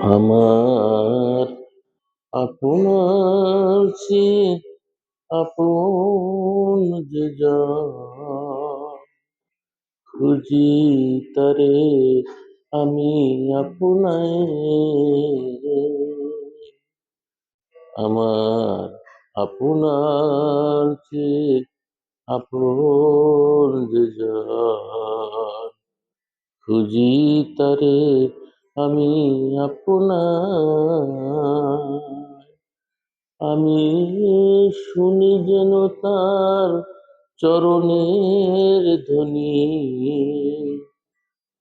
আমার আপনার চেয়ে আপন যে জন, খুঁজি তারে আমি আপনায়। আমার আপনার চেয়ে আপন যে জন, খুঁজি তারে আমি আপনার। আমি শুনি যেন তার চরণের ধ্বনি,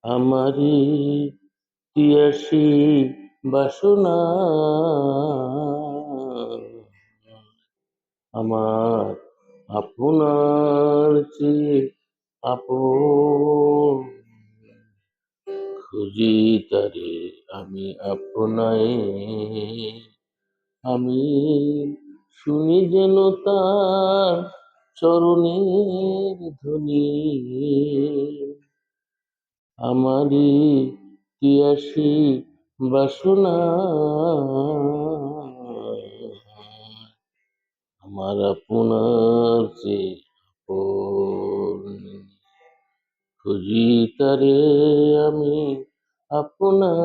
আমারি তিয়াসী বাসনা। আমার আপনার চেয়ে আপন, খুঁজি তারে আমি আপনায়। আমি শুনি যেন তার চরণের ধ্বনি, আমারি তিয়াসী বাসনা। আমার আপনার চেয়ে আপন, খুঁজি তারে আমি আপনার।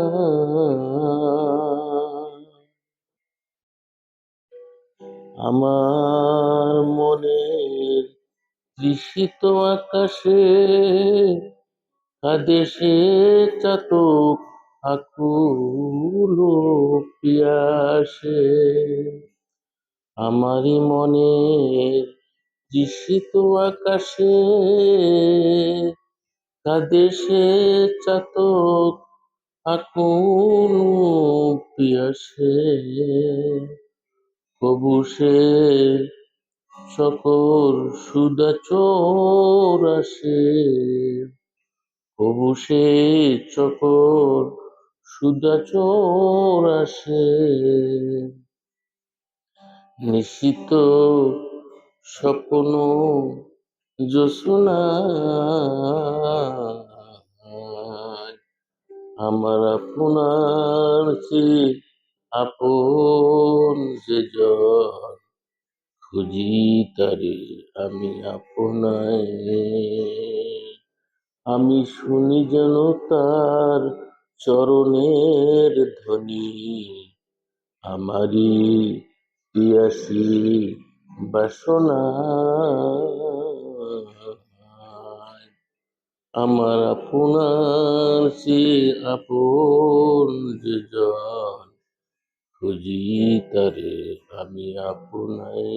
আমার মনের তৃষিত আকাশে কাদেশে চাতক আকুল পিয়াসে। আমারই মনের তৃষিত আকাশে কাদেশে চাতক আকুল পিয়াসে। কবু সে সকল সুদাচর আসে, কবু সে সকল সুদাচর আসে। নিশিত স্বপ্ন জ্যোৎস্নায়, আমার আপনার চেয়ে আপন যে জন, খুঁজি তারে আমি আপনায়। আমি শুনি যেন তার চরণের ধ্বনি, আমারি তিয়াসী বাসনা। আমার আপনার চেয়ে আপন যে জন, খুঁজি তারে আমি আপনায়।